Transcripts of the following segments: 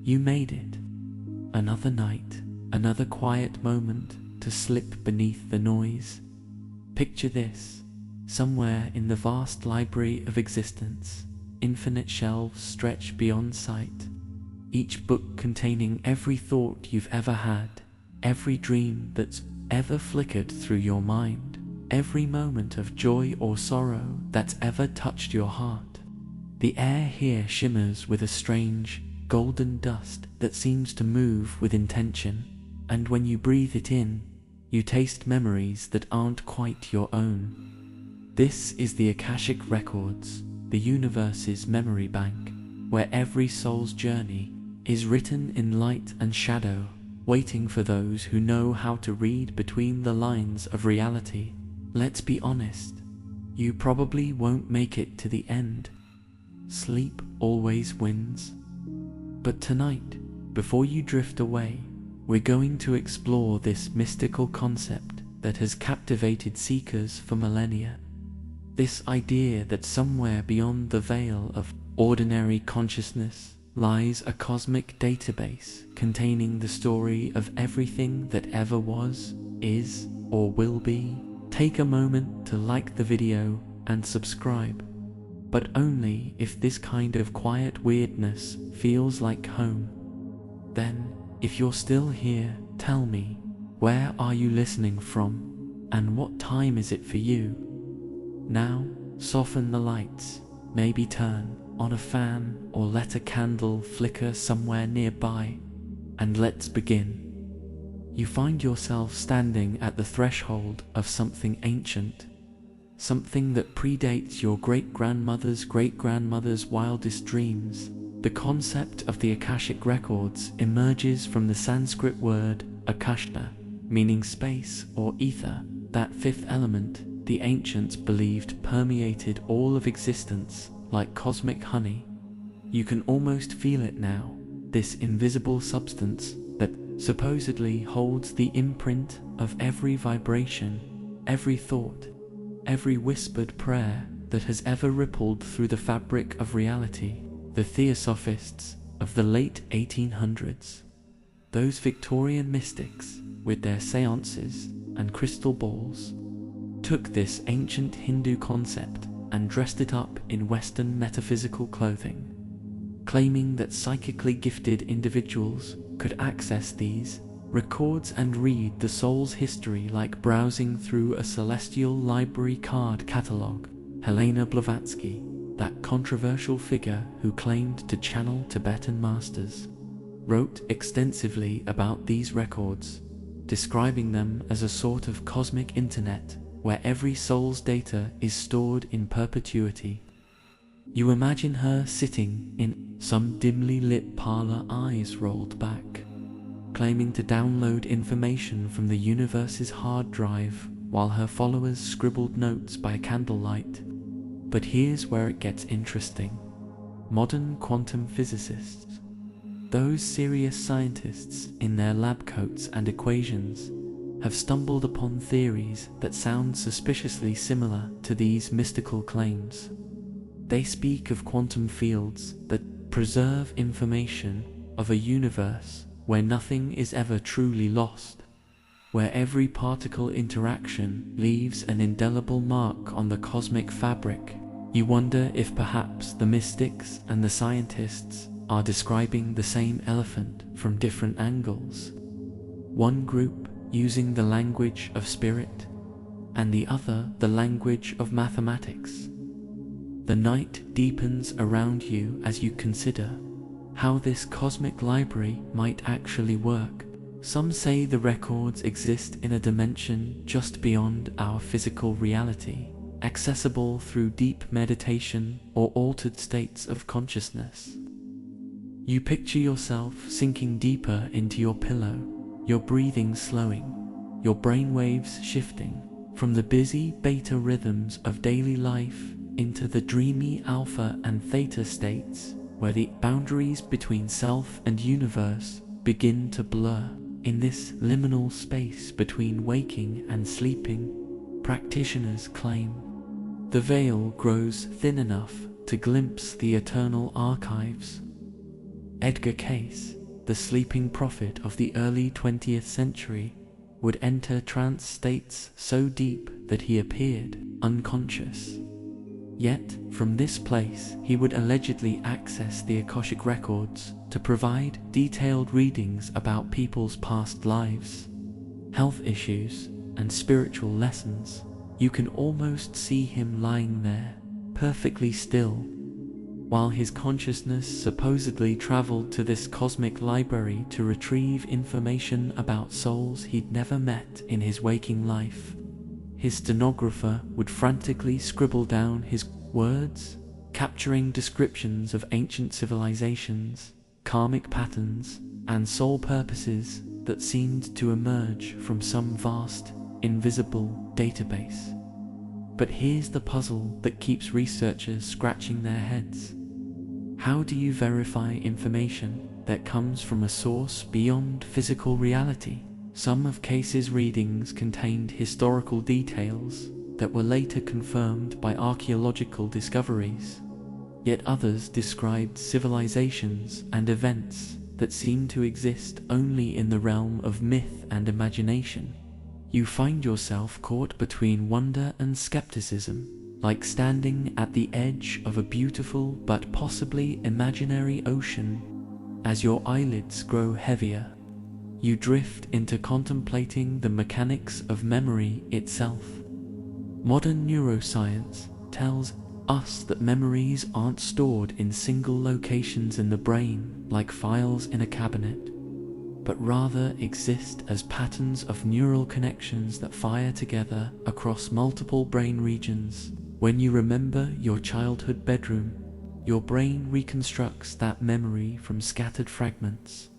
You made it. Another night, another quiet moment to slip beneath the noise. Picture this: somewhere in the vast library of existence, infinite shelves stretch beyond sight, each book containing every thought you've ever had, every dream that's ever flickered through your mind, every moment of joy or sorrow that's ever touched your heart. The air here shimmers with a strange, golden dust that seems to move with intention, and when you breathe it in, you taste memories that aren't quite your own. This is the Akashic Records, the universe's memory bank, where every soul's journey is written in light and shadow, waiting for those who know how to read between the lines of reality. Let's be honest, you probably won't make it to the end. Sleep always wins. But tonight, before you drift away, we're going to explore this mystical concept that has captivated seekers for millennia. This idea that somewhere beyond the veil of ordinary consciousness lies a cosmic database containing the story of everything that ever was, is, or will be. Take a moment to like the video and subscribe, but only if this kind of quiet weirdness feels like home. Then, if you're still here, tell me, where are you listening from, and what time is it for you? Now, soften the lights, maybe turn on a fan or let a candle flicker somewhere nearby, and let's begin. You find yourself standing at the threshold of something ancient, something that predates your great-grandmother's great-grandmother's wildest dreams. The concept of the Akashic Records emerges from the Sanskrit word akasha, meaning space or ether. That fifth element, the ancients believed permeated all of existence like cosmic honey. You can almost feel it now, this invisible substance that supposedly holds the imprint of every vibration, every thought, every whispered prayer that has ever rippled through the fabric of reality. The Theosophists of the late 1800s, those Victorian mystics with their seances and crystal balls, took this ancient Hindu concept and dressed it up in Western metaphysical clothing, claiming that psychically gifted individuals could access these records and read the soul's history like browsing through a celestial library card catalogue. Helena Blavatsky, that controversial figure who claimed to channel Tibetan masters, wrote extensively about these records, describing them as a sort of cosmic internet where every soul's data is stored in perpetuity. You imagine her sitting in some dimly lit parlor, eyes rolled back, claiming to download information from the universe's hard drive while her followers scribbled notes by candlelight. But here's where it gets interesting. Modern quantum physicists, those serious scientists in their lab coats and equations, have stumbled upon theories that sound suspiciously similar to these mystical claims. They speak of quantum fields that preserve information, of a universe where nothing is ever truly lost, where every particle interaction leaves an indelible mark on the cosmic fabric. You wonder if perhaps the mystics and the scientists are describing the same elephant from different angles. One group using the language of spirit, and the other the language of mathematics. The night deepens around you as you consider how this cosmic library might actually work. Some say the records exist in a dimension just beyond our physical reality, accessible through deep meditation or altered states of consciousness. You picture yourself sinking deeper into your pillow, your breathing slowing, your brainwaves shifting from the busy beta rhythms of daily life into the dreamy alpha and theta states, where the boundaries between self and universe begin to blur. In this liminal space between waking and sleeping, practitioners claim, the veil grows thin enough to glimpse the eternal archives. Edgar Cayce, the sleeping prophet of the early 20th century, would enter trance states so deep that he appeared unconscious. Yet, from this place, he would allegedly access the Akashic Records to provide detailed readings about people's past lives, health issues, and spiritual lessons. You can almost see him lying there, perfectly still, while his consciousness supposedly traveled to this cosmic library to retrieve information about souls he'd never met in his waking life. His stenographer would frantically scribble down his words, capturing descriptions of ancient civilizations, karmic patterns, and soul purposes that seemed to emerge from some vast, invisible database. But here's the puzzle that keeps researchers scratching their heads. How do you verify information that comes from a source beyond physical reality? Some of Cayce's readings contained historical details that were later confirmed by archaeological discoveries, yet others described civilizations and events that seem to exist only in the realm of myth and imagination. You find yourself caught between wonder and skepticism, like standing at the edge of a beautiful but possibly imaginary ocean. As your eyelids grow heavier, you drift into contemplating the mechanics of memory itself. Modern neuroscience tells us that memories aren't stored in single locations in the brain like files in a cabinet, but rather exist as patterns of neural connections that fire together across multiple brain regions. When you remember your childhood bedroom, your brain reconstructs that memory from scattered fragments.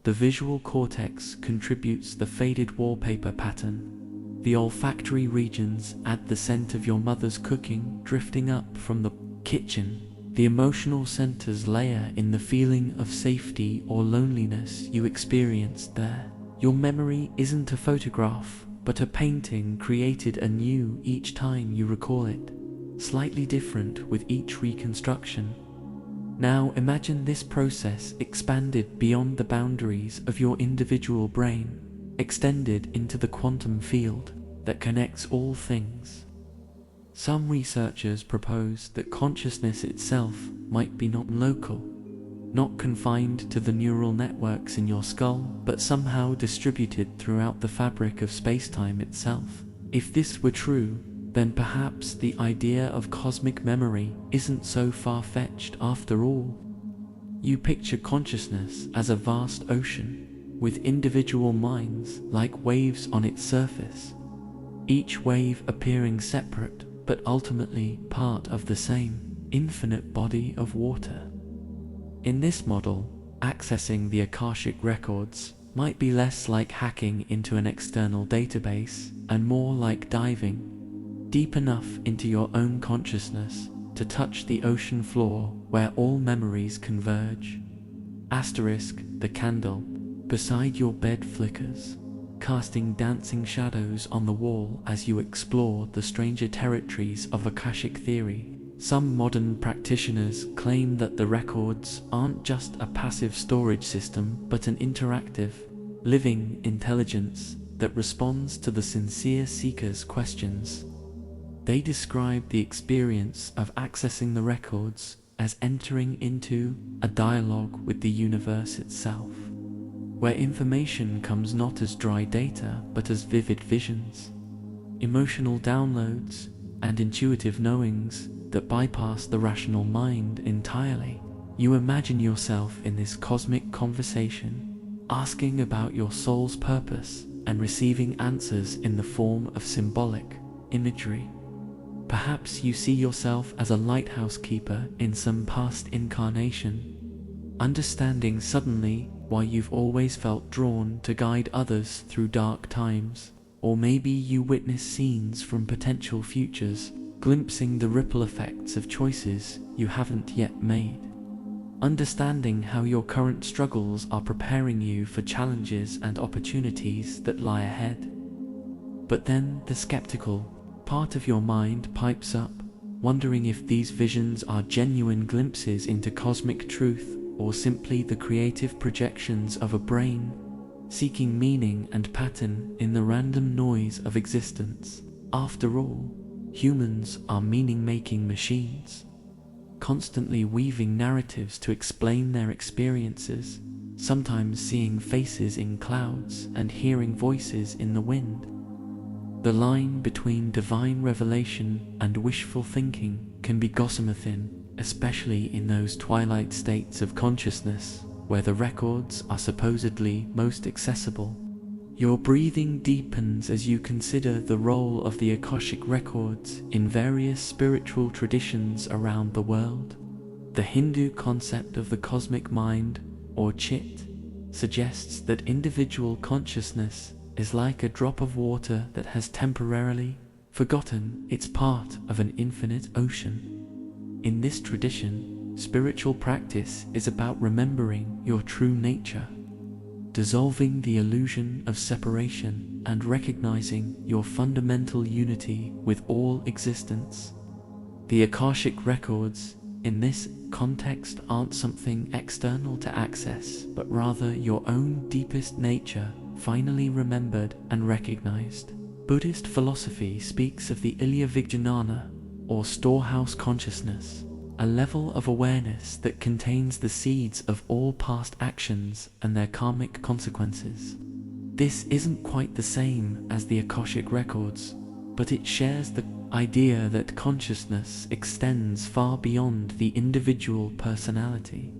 The visual cortex contributes the faded wallpaper pattern. The olfactory regions add the scent of your mother's cooking drifting up from the kitchen. The emotional centers layer in the feeling of safety or loneliness you experienced there. Your memory isn't a photograph, but a painting created anew each time you recall it, slightly different with each reconstruction. Now imagine this process expanded beyond the boundaries of your individual brain, extended into the quantum field that connects all things. Some researchers propose that consciousness itself might be not local, not confined to the neural networks in your skull, but somehow distributed throughout the fabric of space-time itself. If this were true, then perhaps the idea of cosmic memory isn't so far-fetched after all. You picture consciousness as a vast ocean, with individual minds like waves on its surface, each wave appearing separate but ultimately part of the same infinite body of water. In this model, accessing the Akashic Records might be less like hacking into an external database and more like diving deep enough into your own consciousness to touch the ocean floor where all memories converge. Asterisk, the candle beside your bed flickers, casting dancing shadows on the wall as you explore the stranger territories of Akashic theory. Some modern practitioners claim that the records aren't just a passive storage system, but an interactive, living intelligence that responds to the sincere seeker's questions. They describe the experience of accessing the records as entering into a dialogue with the universe itself, where information comes not as dry data but as vivid visions, emotional downloads, and intuitive knowings that bypass the rational mind entirely. You imagine yourself in this cosmic conversation, asking about your soul's purpose and receiving answers in the form of symbolic imagery. Perhaps you see yourself as a lighthouse keeper in some past incarnation, understanding suddenly why you've always felt drawn to guide others through dark times. Or maybe you witness scenes from potential futures, glimpsing the ripple effects of choices you haven't yet made, understanding how your current struggles are preparing you for challenges and opportunities that lie ahead. But then the skeptical part of your mind pipes up, wondering if these visions are genuine glimpses into cosmic truth or simply the creative projections of a brain seeking meaning and pattern in the random noise of existence. After all, humans are meaning-making machines, constantly weaving narratives to explain their experiences, sometimes seeing faces in clouds and hearing voices in the wind. The line between divine revelation and wishful thinking can be gossamer thin, especially in those twilight states of consciousness where the records are supposedly most accessible. Your breathing deepens as you consider the role of the Akashic Records in various spiritual traditions around the world. The Hindu concept of the cosmic mind, or Chit, suggests that individual consciousness is like a drop of water that has temporarily forgotten it's part of an infinite ocean. In this tradition, spiritual practice is about remembering your true nature, dissolving the illusion of separation and recognizing your fundamental unity with all existence. The Akashic Records, in this context, aren't something external to access, but rather your own deepest nature, finally remembered and recognized. Buddhist philosophy speaks of the Ilya Vijnana, or storehouse consciousness, a level of awareness that contains the seeds of all past actions and their karmic consequences. This isn't quite the same as the Akashic Records, but it shares the idea that consciousness extends far beyond the individual personality,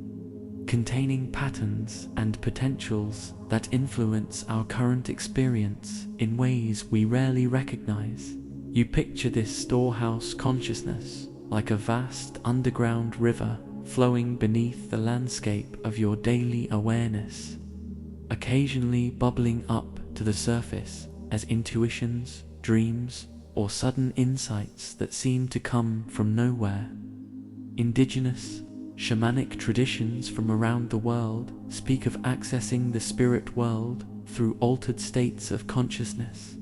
containing patterns and potentials that influence our current experience in ways we rarely recognize. You picture this storehouse consciousness like a vast underground river flowing beneath the landscape of your daily awareness, occasionally bubbling up to the surface as intuitions, dreams, or sudden insights that seem to come from nowhere. Indigenous, shamanic traditions from around the world speak of accessing the spirit world through altered states of consciousness,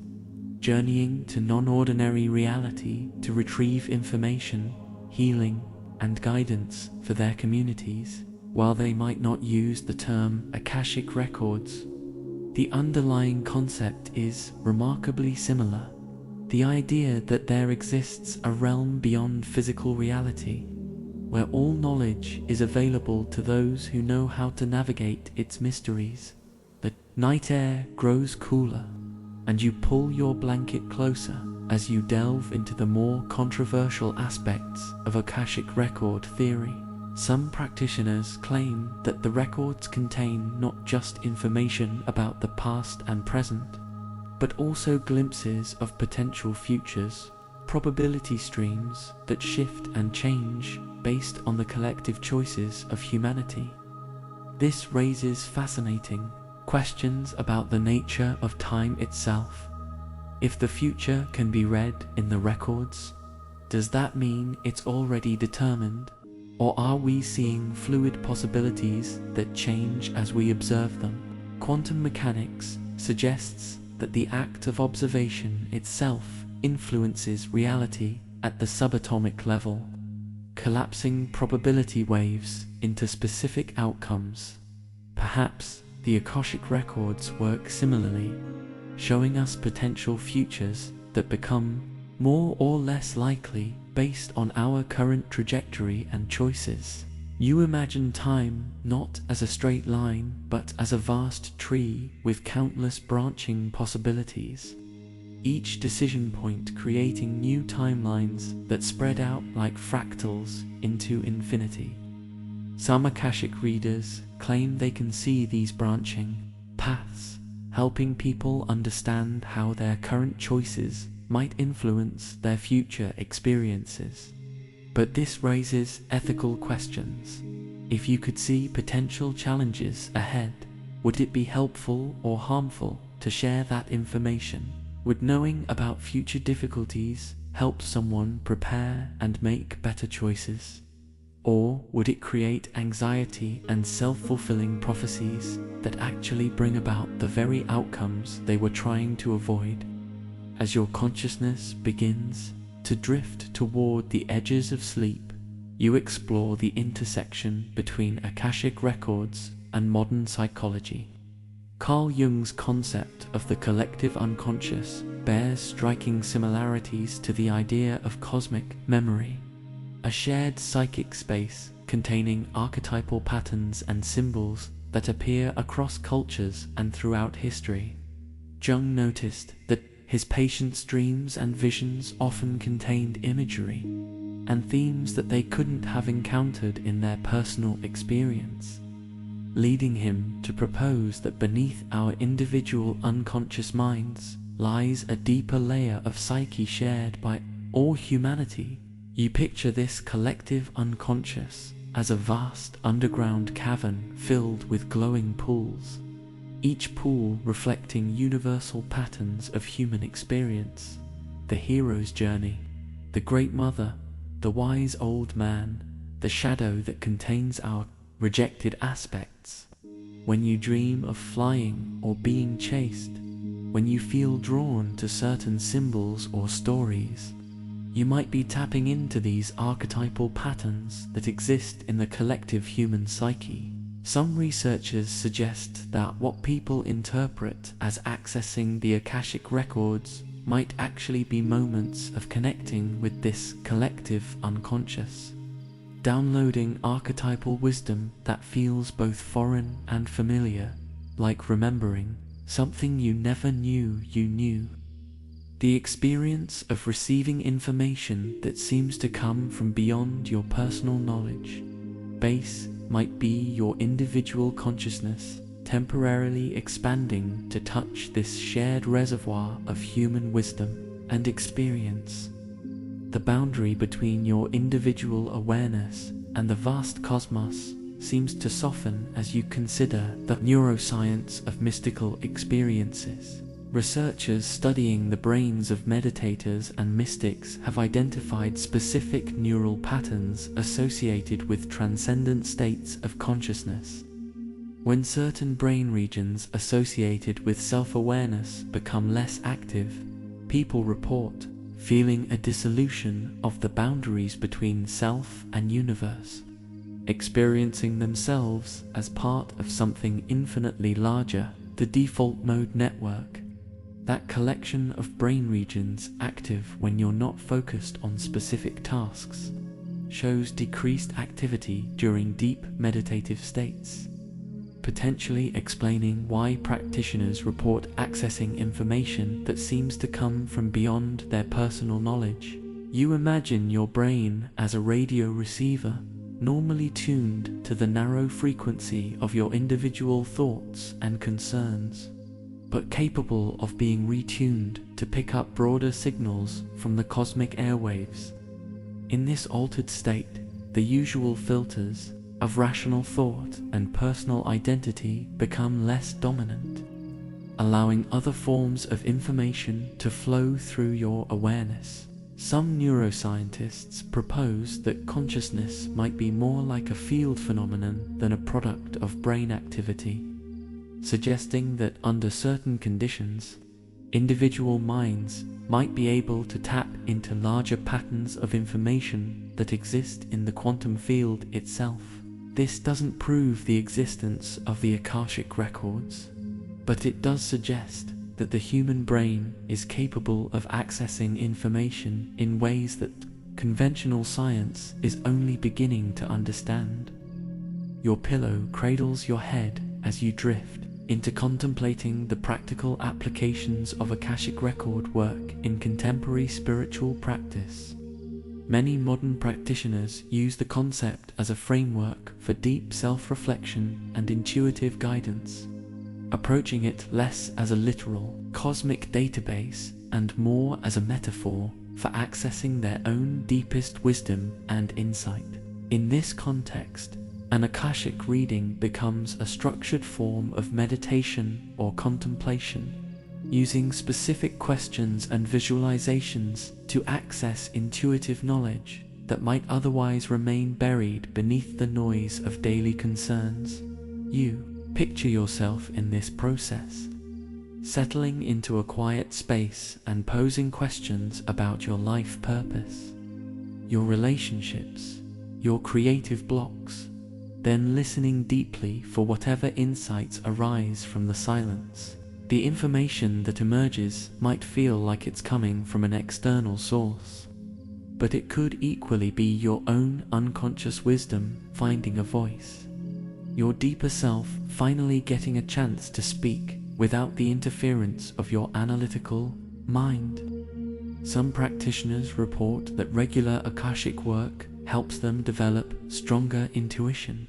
journeying to non-ordinary reality to retrieve information, healing, and guidance for their communities. While they might not use the term Akashic Records, the underlying concept is remarkably similar. The idea that there exists a realm beyond physical reality, where all knowledge is available to those who know how to navigate its mysteries. The night air grows cooler, and you pull your blanket closer as you delve into the more controversial aspects of Akashic record theory. Some practitioners claim that the records contain not just information about the past and present, but also glimpses of potential futures, probability streams that shift and change based on the collective choices of humanity. This raises fascinating questions about the nature of time itself. If the future can be read in the records, does that mean it's already determined? Or are we seeing fluid possibilities that change as we observe them? Quantum mechanics suggests that the act of observation itself influences reality at the subatomic level, collapsing probability waves into specific outcomes. Perhaps the Akashic records work similarly, showing us potential futures that become more or less likely based on our current trajectory and choices. You imagine time not as a straight line, but as a vast tree with countless branching possibilities, each decision point creating new timelines that spread out like fractals into infinity. Some Akashic readers claim they can see these branching paths, helping people understand how their current choices might influence their future experiences. But this raises ethical questions. If you could see potential challenges ahead, would it be helpful or harmful to share that information? Would knowing about future difficulties help someone prepare and make better choices? Or would it create anxiety and self-fulfilling prophecies that actually bring about the very outcomes they were trying to avoid? As your consciousness begins to drift toward the edges of sleep, you explore the intersection between Akashic Records and modern psychology. Carl Jung's concept of the collective unconscious bears striking similarities to the idea of cosmic memory, a shared psychic space containing archetypal patterns and symbols that appear across cultures and throughout history. Jung noticed that his patients' dreams and visions often contained imagery and themes that they couldn't have encountered in their personal experience, leading him to propose that beneath our individual unconscious minds lies a deeper layer of psyche shared by all humanity. You picture this collective unconscious as a vast underground cavern filled with glowing pools, each pool reflecting universal patterns of human experience: the hero's journey, the great mother, the wise old man, the shadow that contains our rejected aspects. When you dream of flying or being chased, when you feel drawn to certain symbols or stories, you might be tapping into these archetypal patterns that exist in the collective human psyche. Some researchers suggest that what people interpret as accessing the Akashic Records might actually be moments of connecting with this collective unconscious, downloading archetypal wisdom that feels both foreign and familiar, like remembering something you never knew you knew. The experience of receiving information that seems to come from beyond your personal knowledge base might be your individual consciousness temporarily expanding to touch this shared reservoir of human wisdom and experience. The boundary between your individual awareness and the vast cosmos seems to soften as you consider the neuroscience of mystical experiences. Researchers studying the brains of meditators and mystics have identified specific neural patterns associated with transcendent states of consciousness. When certain brain regions associated with self-awareness become less active, people report feeling a dissolution of the boundaries between self and universe, experiencing themselves as part of something infinitely larger. The default mode network, that collection of brain regions active when you're not focused on specific tasks, shows decreased activity during deep meditative states, potentially explaining why practitioners report accessing information that seems to come from beyond their personal knowledge. You imagine your brain as a radio receiver, normally tuned to the narrow frequency of your individual thoughts and concerns, but capable of being retuned to pick up broader signals from the cosmic airwaves. In this altered state, the usual filters of rational thought and personal identity become less dominant, allowing other forms of information to flow through your awareness. Some neuroscientists propose that consciousness might be more like a field phenomenon than a product of brain activity, suggesting that under certain conditions, individual minds might be able to tap into larger patterns of information that exist in the quantum field itself. This doesn't prove the existence of the Akashic Records, but it does suggest that the human brain is capable of accessing information in ways that conventional science is only beginning to understand. Your pillow cradles your head as you drift into contemplating the practical applications of Akashic Record work in contemporary spiritual practice. Many modern practitioners use the concept as a framework for deep self-reflection and intuitive guidance, approaching it less as a literal cosmic database and more as a metaphor for accessing their own deepest wisdom and insight. In this context, an Akashic reading becomes a structured form of meditation or contemplation, using specific questions and visualizations to access intuitive knowledge that might otherwise remain buried beneath the noise of daily concerns. You picture yourself in this process, settling into a quiet space and posing questions about your life purpose, your relationships, your creative blocks, then listening deeply for whatever insights arise from the silence. The information that emerges might feel like it's coming from an external source, but it could equally be your own unconscious wisdom finding a voice. Your deeper self finally getting a chance to speak without the interference of your analytical mind. Some practitioners report that regular Akashic work helps them develop stronger intuition,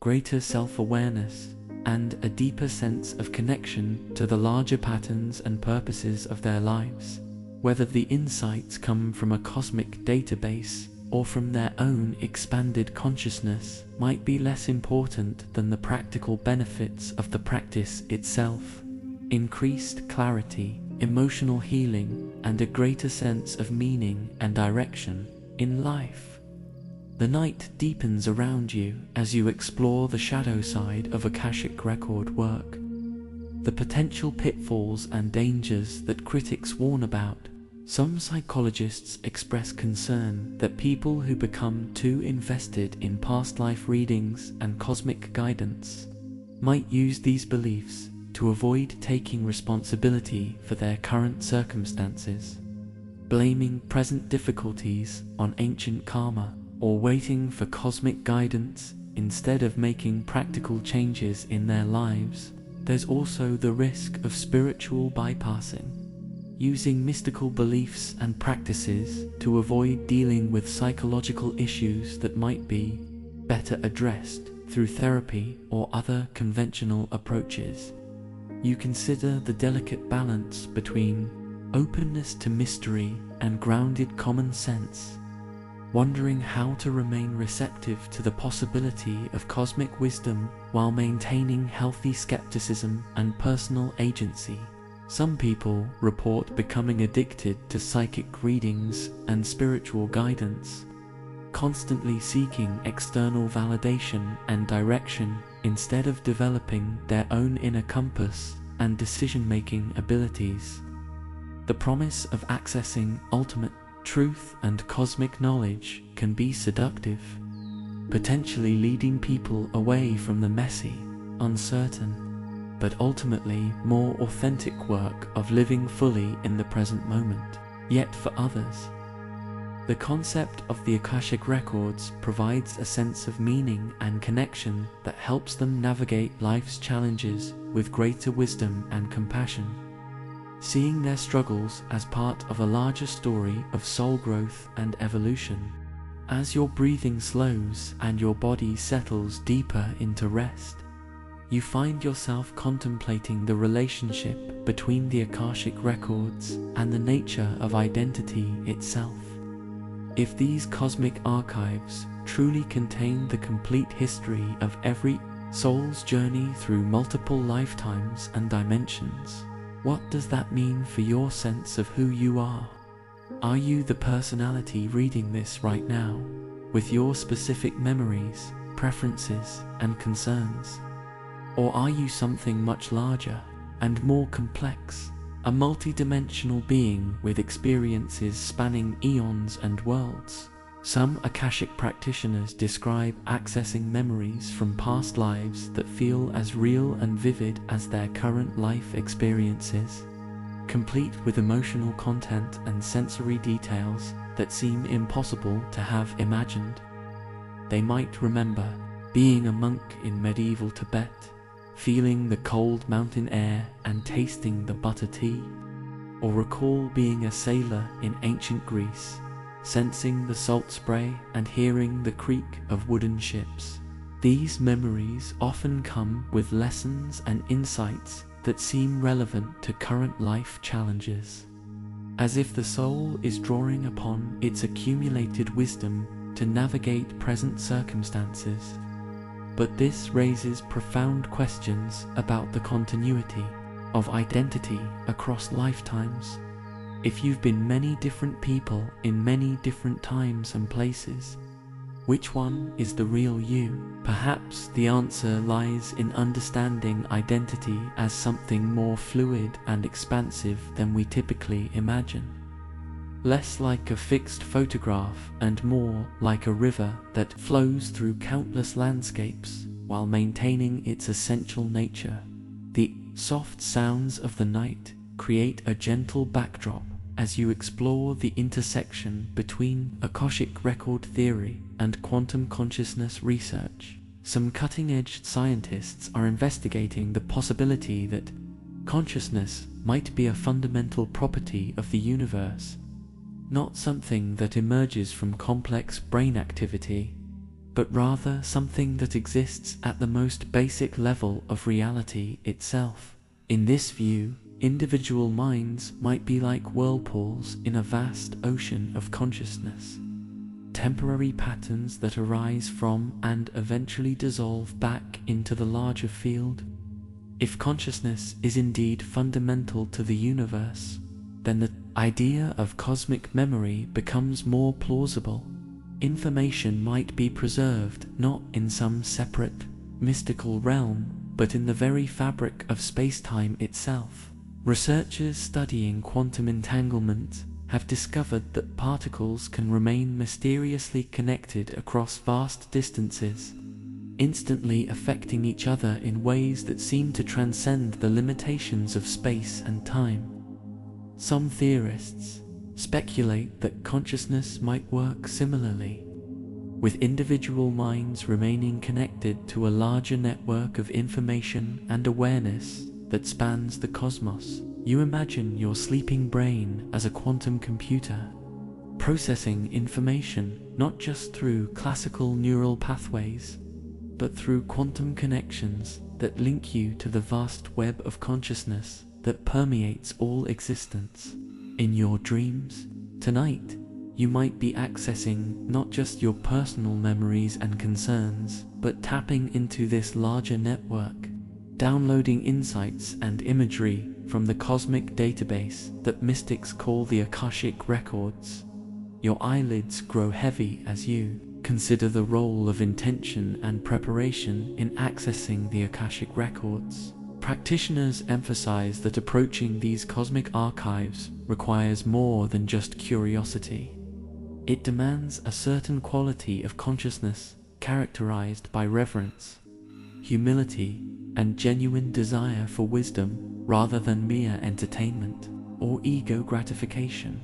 greater self-awareness, and a deeper sense of connection to the larger patterns and purposes of their lives. Whether the insights come from a cosmic database or from their own expanded consciousness might be less important than the practical benefits of the practice itself. Increased clarity, emotional healing, and a greater sense of meaning and direction in life. The night deepens around you as you explore the shadow side of Akashic record work. The potential pitfalls and dangers that critics warn about. Some psychologists express concern that people who become too invested in past life readings and cosmic guidance might use these beliefs to avoid taking responsibility for their current circumstances, blaming present difficulties on ancient karma, or waiting for cosmic guidance instead of making practical changes in their lives. There's also the risk of spiritual bypassing, using mystical beliefs and practices to avoid dealing with psychological issues that might be better addressed through therapy or other conventional approaches. You consider the delicate balance between openness to mystery and grounded common sense, wondering how to remain receptive to the possibility of cosmic wisdom while maintaining healthy skepticism and personal agency. Some people report becoming addicted to psychic readings and spiritual guidance, constantly seeking external validation and direction instead of developing their own inner compass and decision-making abilities. The promise of accessing ultimate truth and cosmic knowledge can be seductive, potentially leading people away from the messy, uncertain, but ultimately more authentic work of living fully in the present moment. Yet for others, the concept of the Akashic Records provides a sense of meaning and connection that helps them navigate life's challenges with greater wisdom and compassion, seeing their struggles as part of a larger story of soul growth and evolution. As your breathing slows and your body settles deeper into rest, you find yourself contemplating the relationship between the Akashic Records and the nature of identity itself. If these cosmic archives truly contain the complete history of every soul's journey through multiple lifetimes and dimensions, what does that mean for your sense of who you are? Are you the personality reading this right now, with your specific memories, preferences, and concerns? Or are you something much larger and more complex, a multidimensional being with experiences spanning eons and worlds? Some Akashic practitioners describe accessing memories from past lives that feel as real and vivid as their current life experiences, complete with emotional content and sensory details that seem impossible to have imagined. They might remember being a monk in medieval Tibet, feeling the cold mountain air and tasting the butter tea, or recall being a sailor in ancient Greece, sensing the salt spray and hearing the creak of wooden ships. These memories often come with lessons and insights that seem relevant to current life challenges, as if the soul is drawing upon its accumulated wisdom to navigate present circumstances. But this raises profound questions about the continuity of identity across lifetimes. If you've been many different people in many different times and places, which one is the real you? Perhaps the answer lies in understanding identity as something more fluid and expansive than we typically imagine. less like a fixed photograph and more like a river that flows through countless landscapes while maintaining its essential nature. The soft sounds of the night create a gentle backdrop as you explore the intersection between Akashic record theory and quantum consciousness research. Some cutting-edge scientists are investigating the possibility that consciousness might be a fundamental property of the universe, not something that emerges from complex brain activity, but rather something that exists at the most basic level of reality itself. In this view, individual minds might be like whirlpools in a vast ocean of consciousness, temporary patterns that arise from and eventually dissolve back into the larger field. If consciousness is indeed fundamental to the universe, then the idea of cosmic memory becomes more plausible. Information might be preserved not in some separate, mystical realm, but in the very fabric of space-time itself. Researchers studying quantum entanglement have discovered that particles can remain mysteriously connected across vast distances, instantly affecting each other in ways that seem to transcend the limitations of space and time. Some theorists speculate that consciousness might work similarly, with individual minds remaining connected to a larger network of information and awareness that spans the cosmos. You imagine your sleeping brain as a quantum computer, processing information not just through classical neural pathways, but through quantum connections that link you to the vast web of consciousness that permeates all existence. In your dreams, tonight, you might be accessing not just your personal memories and concerns, but tapping into this larger network, downloading insights and imagery from the cosmic database that mystics call the Akashic Records. Your eyelids grow heavy as you consider the role of intention and preparation in accessing the Akashic Records. Practitioners emphasize that approaching these cosmic archives requires more than just curiosity. It demands a certain quality of consciousness characterized by reverence, humility, and genuine desire for wisdom rather than mere entertainment or ego gratification.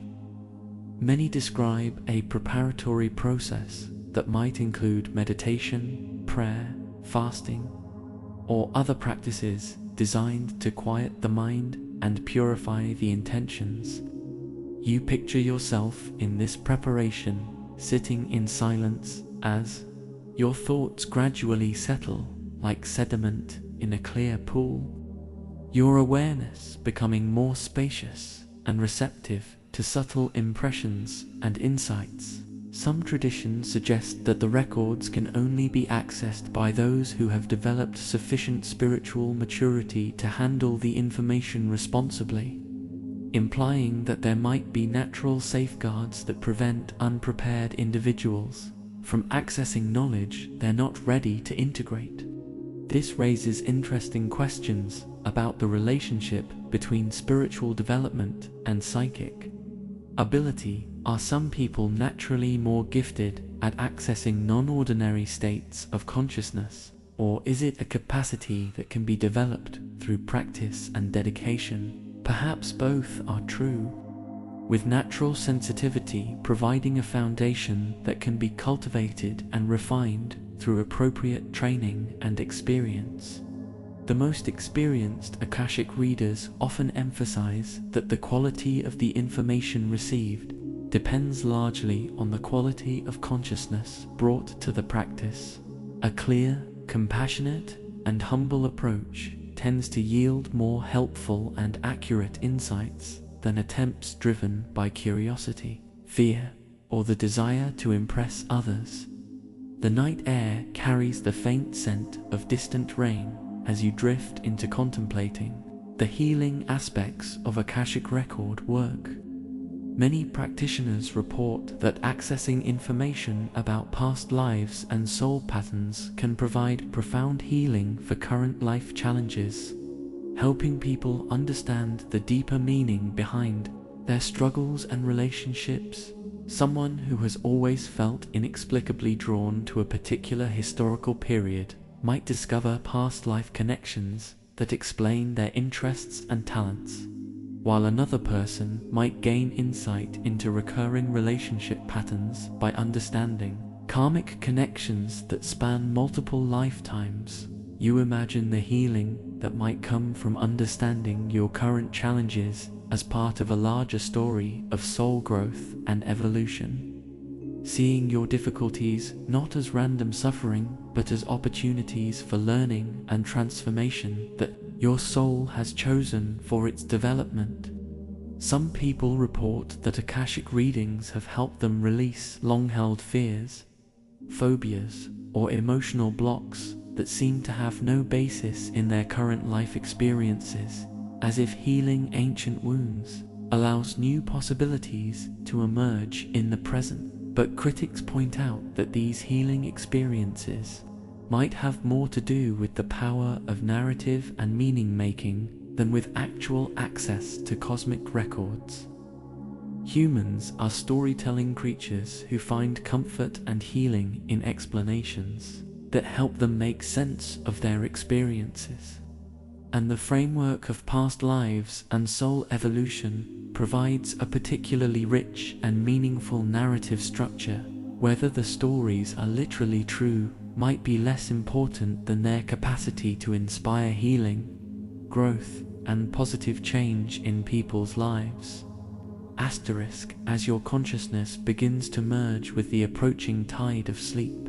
Many describe a preparatory process that might include meditation, prayer, fasting, or other practices designed to quiet the mind and purify the intentions. You picture yourself in this preparation, sitting in silence as your thoughts gradually settle like sediment in a clear pool, your awareness becoming more spacious and receptive to subtle impressions and insights. Some traditions suggest that the records can only be accessed by those who have developed sufficient spiritual maturity to handle the information responsibly, implying that there might be natural safeguards that prevent unprepared individuals from accessing knowledge they're not ready to integrate. This raises interesting questions about the relationship between spiritual development and psychic ability. Are some people naturally more gifted at accessing non-ordinary states of consciousness, or is it a capacity that can be developed through practice and dedication? Perhaps both are true, with natural sensitivity providing a foundation that can be cultivated and refined through appropriate training and experience. The most experienced Akashic readers often emphasize that the quality of the information received depends largely on the quality of consciousness brought to the practice. A clear, compassionate, and humble approach tends to yield more helpful and accurate insights than attempts driven by curiosity, fear, or the desire to impress others. The night air carries the faint scent of distant rain as you drift into contemplating the healing aspects of Akashic record work. Many practitioners report that accessing information about past lives and soul patterns can provide profound healing for current life challenges, helping people understand the deeper meaning behind their struggles and relationships. Someone who has always felt inexplicably drawn to a particular historical period might discover past life connections that explain their interests and talents, while another person might gain insight into recurring relationship patterns by understanding karmic connections that span multiple lifetimes. You imagine the healing that might come from understanding your current challenges as part of a larger story of soul growth and evolution. Seeing your difficulties not as random suffering, but as opportunities for learning and transformation that your soul has chosen for its development. Some people report that Akashic readings have helped them release long-held fears, phobias, or emotional blocks that seem to have no basis in their current life experiences, as if healing ancient wounds allows new possibilities to emerge in the present. But critics point out that these healing experiences might have more to do with the power of narrative and meaning-making than with actual access to cosmic records. Humans are storytelling creatures who find comfort and healing in explanations that help them make sense of their experiences. And the framework of past lives and soul evolution provides a particularly rich and meaningful narrative structure. Whether the stories are literally true might be less important than their capacity to inspire healing, growth, and positive change in people's lives. As your consciousness begins to merge with the approaching tide of sleep,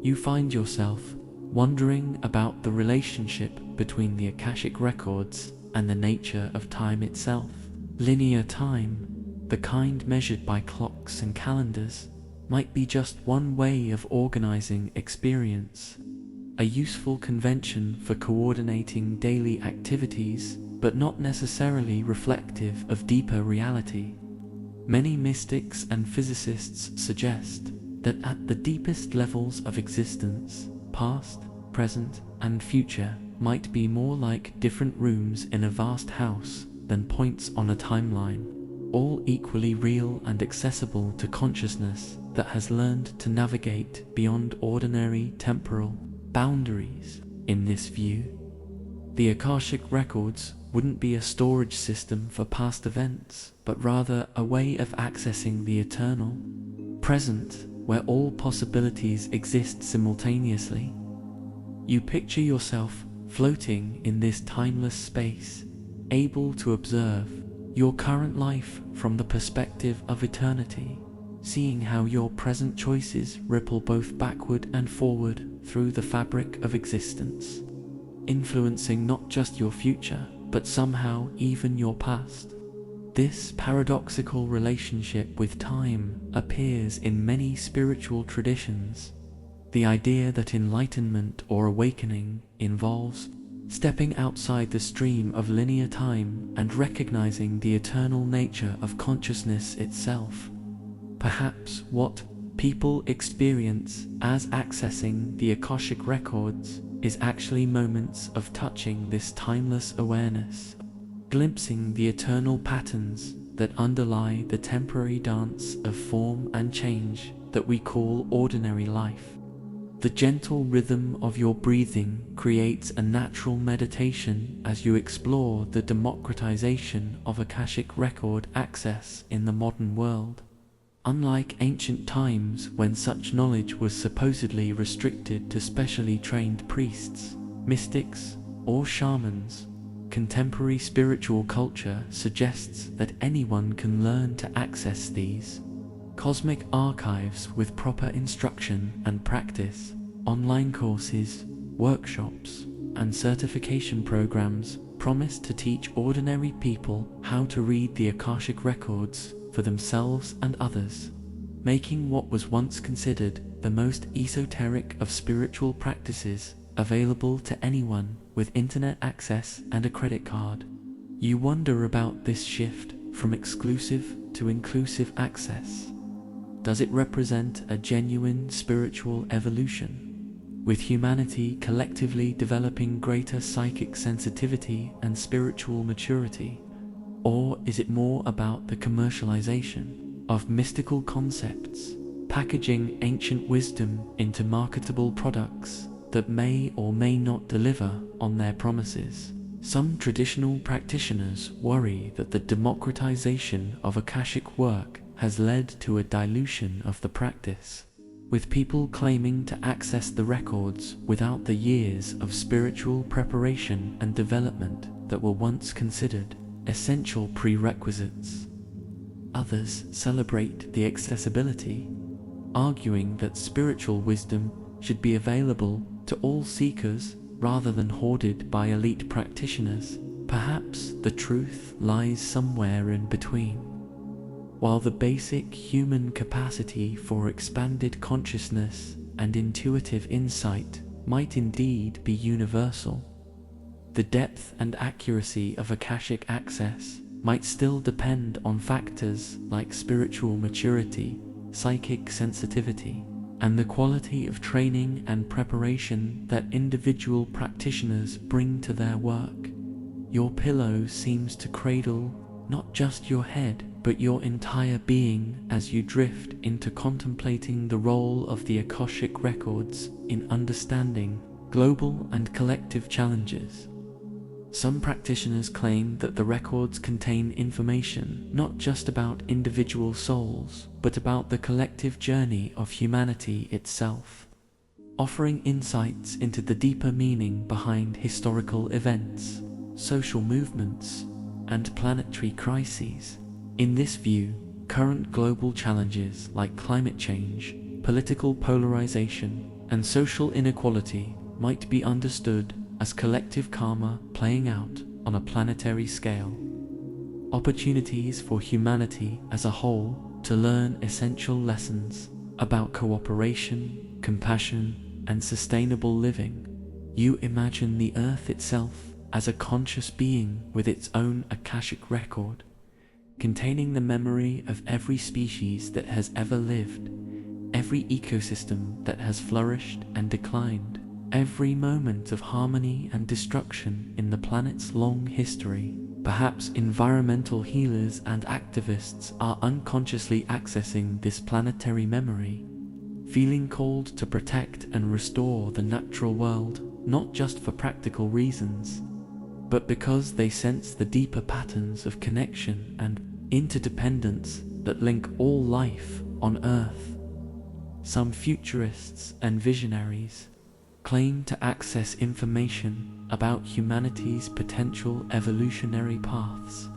you find yourself wondering about the relationship between the Akashic Records and the nature of time itself. Linear time, the kind measured by clocks and calendars, might be just one way of organizing experience, a useful convention for coordinating daily activities, but not necessarily reflective of deeper reality. Many mystics and physicists suggest that at the deepest levels of existence, past, present, and future might be more like different rooms in a vast house than points on a timeline, all equally real and accessible to consciousness that has learned to navigate beyond ordinary temporal boundaries. In this view, the Akashic Records wouldn't be a storage system for past events, but rather a way of accessing the eternal present, where all possibilities exist simultaneously. You picture yourself floating in this timeless space, able to observe your current life from the perspective of eternity, seeing how your present choices ripple both backward and forward through the fabric of existence, influencing not just your future, but somehow even your past. This paradoxical relationship with time appears in many spiritual traditions. The idea that enlightenment or awakening involves stepping outside the stream of linear time and recognizing the eternal nature of consciousness itself. Perhaps what people experience as accessing the Akashic Records is actually moments of touching this timeless awareness, glimpsing the eternal patterns that underlie the temporary dance of form and change that we call ordinary life. The gentle rhythm of your breathing creates a natural meditation as you explore the democratization of Akashic record access in the modern world. Unlike ancient times when such knowledge was supposedly restricted to specially trained priests, mystics, or shamans, contemporary spiritual culture suggests that anyone can learn to access these cosmic archives with proper instruction and practice. Online courses, workshops, and certification programs promise to teach ordinary people how to read the Akashic Records for themselves and others, making what was once considered the most esoteric of spiritual practices available to anyone with internet access and a credit card. You wonder about this shift from exclusive to inclusive access. Does it represent a genuine spiritual evolution, with humanity collectively developing greater psychic sensitivity and spiritual maturity? Or is it more about the commercialization of mystical concepts, packaging ancient wisdom into marketable products that may or may not deliver on their promises? Some traditional practitioners worry that the democratization of Akashic work has led to a dilution of the practice, with people claiming to access the records without the years of spiritual preparation and development that were once considered essential prerequisites. Others celebrate the accessibility, arguing that spiritual wisdom should be available to all seekers rather than hoarded by elite practitioners. Perhaps the truth lies somewhere in between. While the basic human capacity for expanded consciousness and intuitive insight might indeed be universal, the depth and accuracy of Akashic access might still depend on factors like spiritual maturity, psychic sensitivity, and the quality of training and preparation that individual practitioners bring to their work. Your pillow seems to cradle not just your head, but your entire being as you drift into contemplating the role of the Akashic Records in understanding global and collective challenges. Some practitioners claim that the records contain information not just about individual souls, but about the collective journey of humanity itself, offering insights into the deeper meaning behind historical events, social movements, and planetary crises. In this view, current global challenges like climate change, political polarization, and social inequality might be understood as collective karma playing out on a planetary scale. Opportunities for humanity as a whole to learn essential lessons about cooperation, compassion, and sustainable living. You imagine the Earth itself as a conscious being with its own Akashic record, containing the memory of every species that has ever lived, every ecosystem that has flourished and declined, every moment of harmony and destruction in the planet's long history. Perhaps environmental healers and activists are unconsciously accessing this planetary memory, feeling called to protect and restore the natural world, not just for practical reasons, but because they sense the deeper patterns of connection and interdependence that link all life on Earth. Some futurists and visionaries claim to access information about humanity's potential evolutionary paths,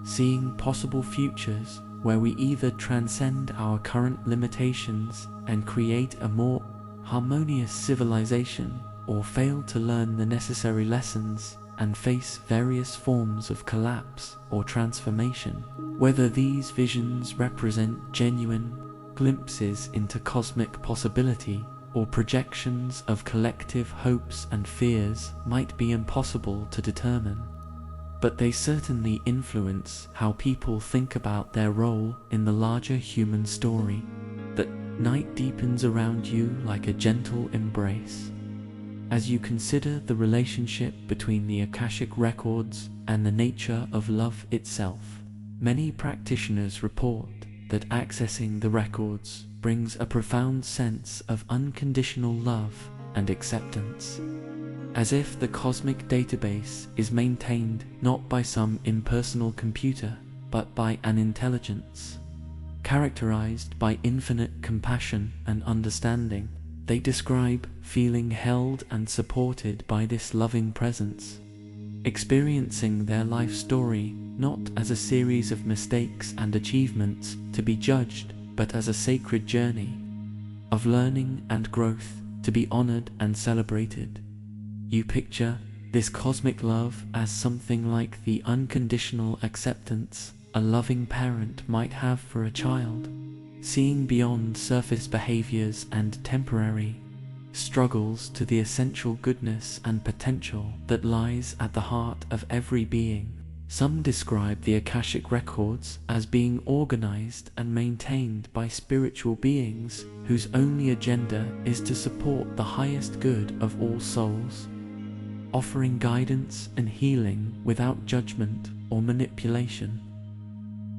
seeing possible futures where we either transcend our current limitations and create a more harmonious civilization, or fail to learn the necessary lessons and face various forms of collapse or transformation. Whether these visions represent genuine glimpses into cosmic possibility or projections of collective hopes and fears might be impossible to determine, but they certainly influence how people think about their role in the larger human story. That night deepens around you like a gentle embrace. As you consider the relationship between the Akashic Records and the nature of love itself, many practitioners report that accessing the records brings a profound sense of unconditional love and acceptance, as if the cosmic database is maintained not by some impersonal computer, but by an intelligence characterized by infinite compassion and understanding. They describe feeling held and supported by this loving presence, experiencing their life story not as a series of mistakes and achievements to be judged, but as a sacred journey of learning and growth to be honored and celebrated. You picture this cosmic love as something like the unconditional acceptance a loving parent might have for a child, seeing beyond surface behaviors and temporary struggles to the essential goodness and potential that lies at the heart of every being. Some describe the Akashic Records as being organized and maintained by spiritual beings whose only agenda is to support the highest good of all souls, offering guidance and healing without judgment. or manipulation.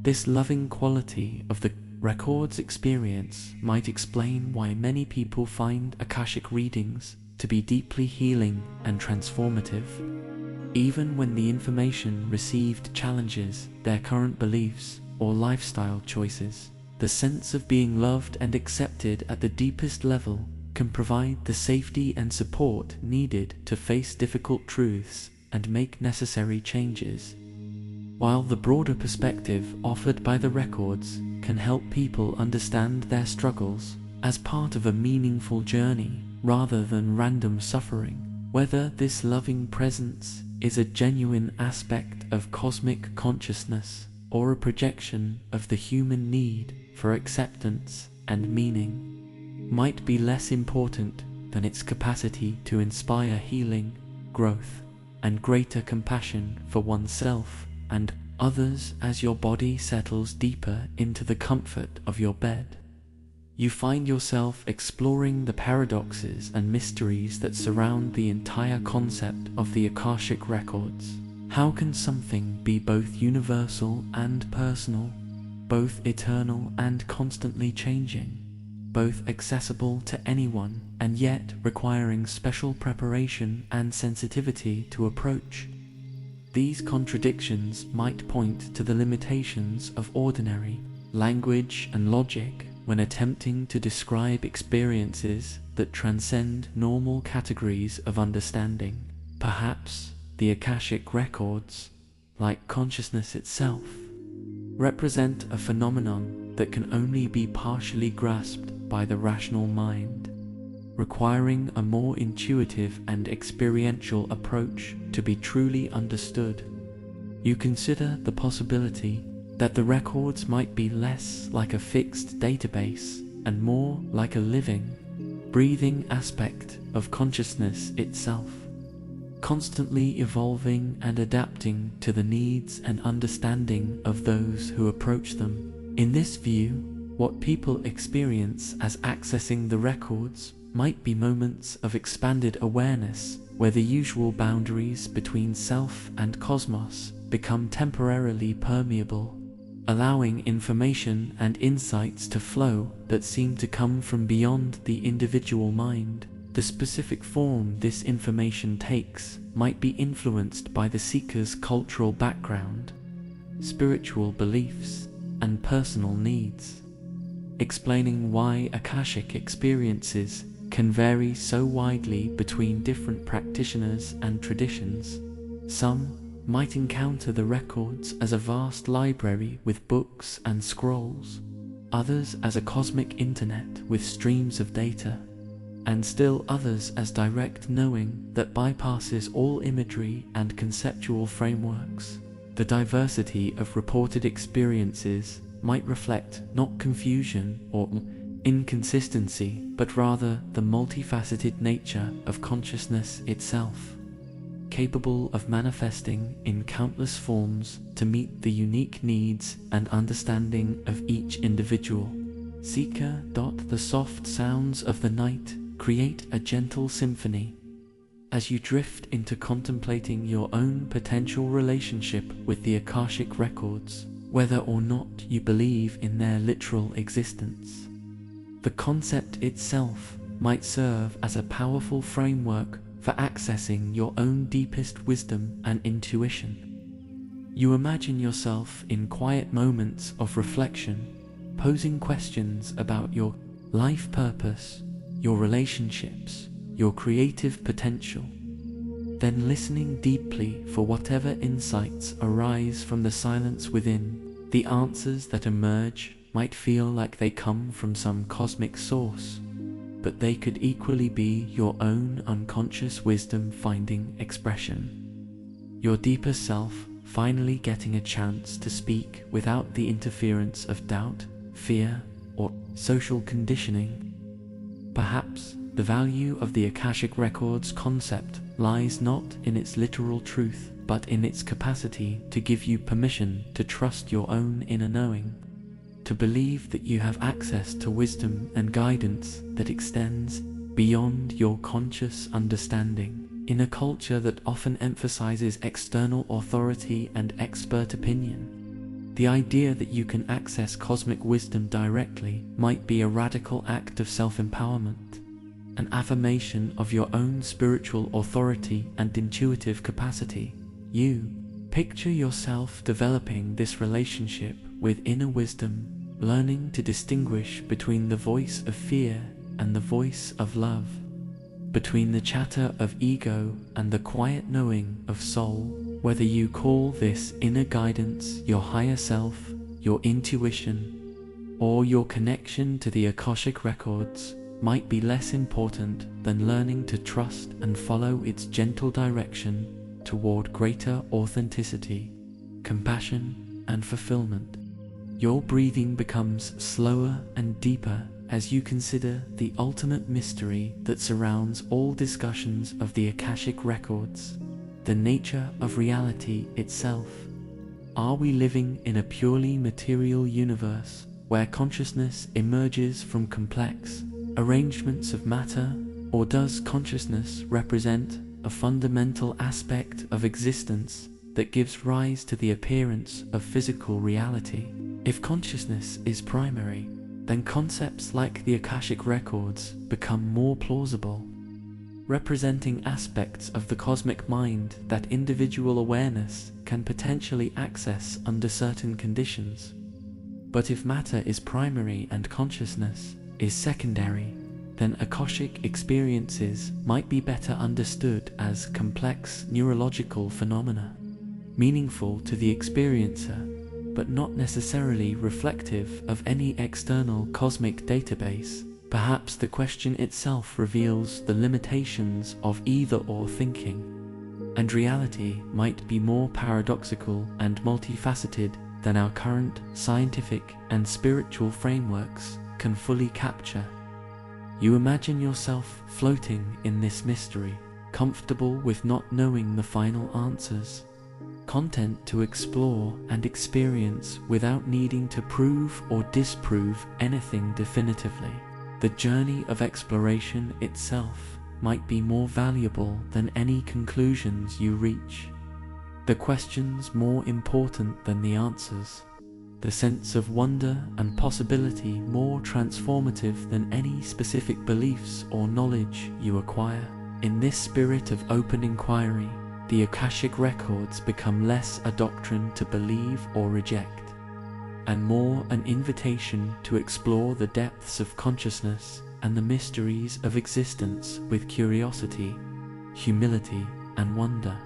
This loving quality of the record's experience might explain why many people find Akashic readings to be deeply healing and transformative, even when the information received challenges their current beliefs or lifestyle choices. The sense of being loved and accepted at the deepest level can provide the safety and support needed to face difficult truths and make necessary changes. While the broader perspective offered by the records can help people understand their struggles as part of a meaningful journey rather than random suffering, whether this loving presence is a genuine aspect of cosmic consciousness or a projection of the human need for acceptance and meaning, might be less important than its capacity to inspire healing, growth, and greater compassion for oneself and others. As your body settles deeper into the comfort of your bed, you find yourself exploring the paradoxes and mysteries that surround the entire concept of the Akashic Records. How can something be both universal and personal, both eternal and constantly changing, both accessible to anyone and yet requiring special preparation and sensitivity to approach? These contradictions might point to the limitations of ordinary language and logic when attempting to describe experiences that transcend normal categories of understanding. Perhaps the Akashic Records, like consciousness itself, represent a phenomenon that can only be partially grasped by the rational mind, requiring a more intuitive and experiential approach to be truly understood. You consider the possibility that the records might be less like a fixed database and more like a living, breathing aspect of consciousness itself, constantly evolving and adapting to the needs and understanding of those who approach them. In this view, what people experience as accessing the records might be moments of expanded awareness where the usual boundaries between self and cosmos become temporarily permeable, allowing information and insights to flow that seem to come from beyond the individual mind. The specific form this information takes might be influenced by the seeker's cultural background, spiritual beliefs, and personal needs, explaining why Akashic experiences can vary so widely between different practitioners and traditions. Some might encounter the records as a vast library with books and scrolls, others as a cosmic internet with streams of data, and still others as direct knowing that bypasses all imagery and conceptual frameworks. The diversity of reported experiences might reflect not confusion or inconsistency, but rather the multifaceted nature of consciousness itself, capable of manifesting in countless forms to meet the unique needs and understanding of each individual seeker. The soft sounds of the night create a gentle symphony as you drift into contemplating your own potential relationship with the Akashic Records, whether or not you believe in their literal existence. The concept itself might serve as a powerful framework for accessing your own deepest wisdom and intuition. You imagine yourself in quiet moments of reflection, posing questions about your life purpose, your relationships, your creative potential, then listening deeply for whatever insights arise from the silence within. The answers that emerge might feel like they come from some cosmic source, but they could equally be your own unconscious wisdom finding expression. Your deeper self finally getting a chance to speak without the interference of doubt, fear, or social conditioning. Perhaps the value of the Akashic Records concept lies not in its literal truth, but in its capacity to give you permission to trust your own inner knowing, to believe that you have access to wisdom and guidance that extends beyond your conscious understanding. In a culture that often emphasizes external authority and expert opinion, the idea that you can access cosmic wisdom directly might be a radical act of self-empowerment, an affirmation of your own spiritual authority and intuitive capacity. You picture yourself developing this relationship with inner wisdom, learning to distinguish between the voice of fear and the voice of love, between the chatter of ego and the quiet knowing of soul. Whether you call this inner guidance, your higher self, your intuition, or your connection to the Akashic Records, might be less important than learning to trust and follow its gentle direction toward greater authenticity, compassion, and fulfillment. Your breathing becomes slower and deeper as you consider the ultimate mystery that surrounds all discussions of the Akashic Records, the nature of reality itself. Are we living in a purely material universe where consciousness emerges from complex arrangements of matter, or does consciousness represent a fundamental aspect of existence that gives rise to the appearance of physical reality? If consciousness is primary, then concepts like the Akashic Records become more plausible, representing aspects of the cosmic mind that individual awareness can potentially access under certain conditions. But if matter is primary and consciousness is secondary, then Akashic experiences might be better understood as complex neurological phenomena, meaningful to the experiencer, but not necessarily reflective of any external cosmic database. Perhaps the question itself reveals the limitations of either-or thinking, and reality might be more paradoxical and multifaceted than our current scientific and spiritual frameworks can fully capture. You imagine yourself floating in this mystery, comfortable with not knowing the final answers, content to explore and experience without needing to prove or disprove anything definitively. The journey of exploration itself might be more valuable than any conclusions you reach, the questions more important than the answers, the sense of wonder and possibility more transformative than any specific beliefs or knowledge you acquire. In this spirit of open inquiry, the Akashic Records become less a doctrine to believe or reject, and more an invitation to explore the depths of consciousness and the mysteries of existence with curiosity, humility, and wonder.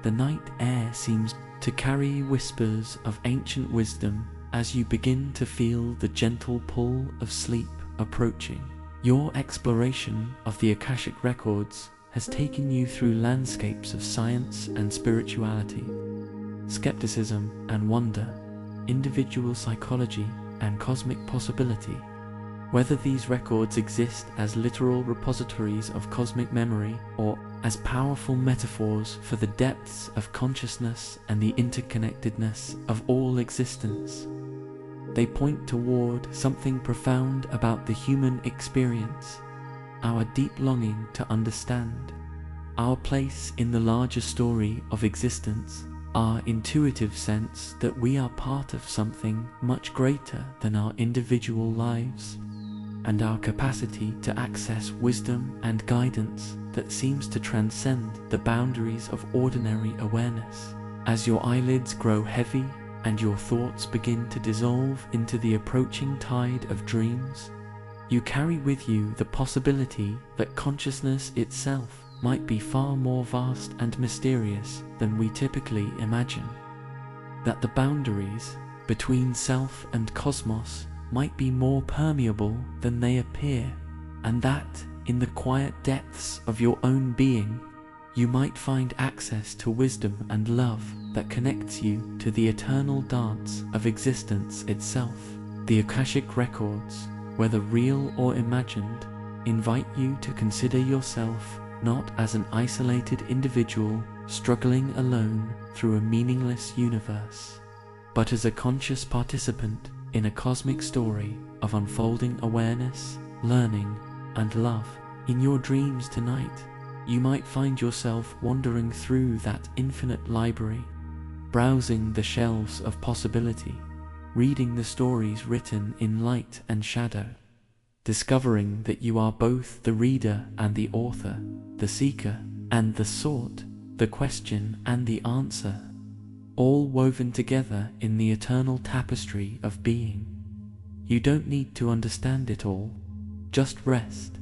The night air seems to carry whispers of ancient wisdom as you begin to feel the gentle pull of sleep approaching. Your exploration of the Akashic Records has taken you through landscapes of science and spirituality, skepticism and wonder, individual psychology and cosmic possibility. Whether these records exist as literal repositories of cosmic memory or as powerful metaphors for the depths of consciousness and the interconnectedness of all existence, they point toward something profound about the human experience, our deep longing to understand, our place in the larger story of existence, our intuitive sense that we are part of something much greater than our individual lives, and our capacity to access wisdom and guidance that seems to transcend the boundaries of ordinary awareness. As your eyelids grow heavy and your thoughts begin to dissolve into the approaching tide of dreams, you carry with you the possibility that consciousness itself might be far more vast and mysterious than we typically imagine, that the boundaries between self and cosmos might be more permeable than they appear, and that in the quiet depths of your own being you might find access to wisdom and love that connects you to the eternal dance of existence itself. The Akashic Records, whether real or imagined, invite you to consider yourself not as an isolated individual struggling alone through a meaningless universe, but as a conscious participant in a cosmic story of unfolding awareness, learning, and love. In your dreams tonight, You might find yourself wandering through that infinite library, browsing the shelves of possibility, reading the stories written in light and shadow, discovering that you are both the reader and the author, the seeker and the sought, the question and the answer, all woven together in the eternal tapestry of being. You don't need to understand it all, just rest.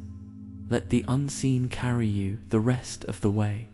Let the unseen carry you the rest of the way.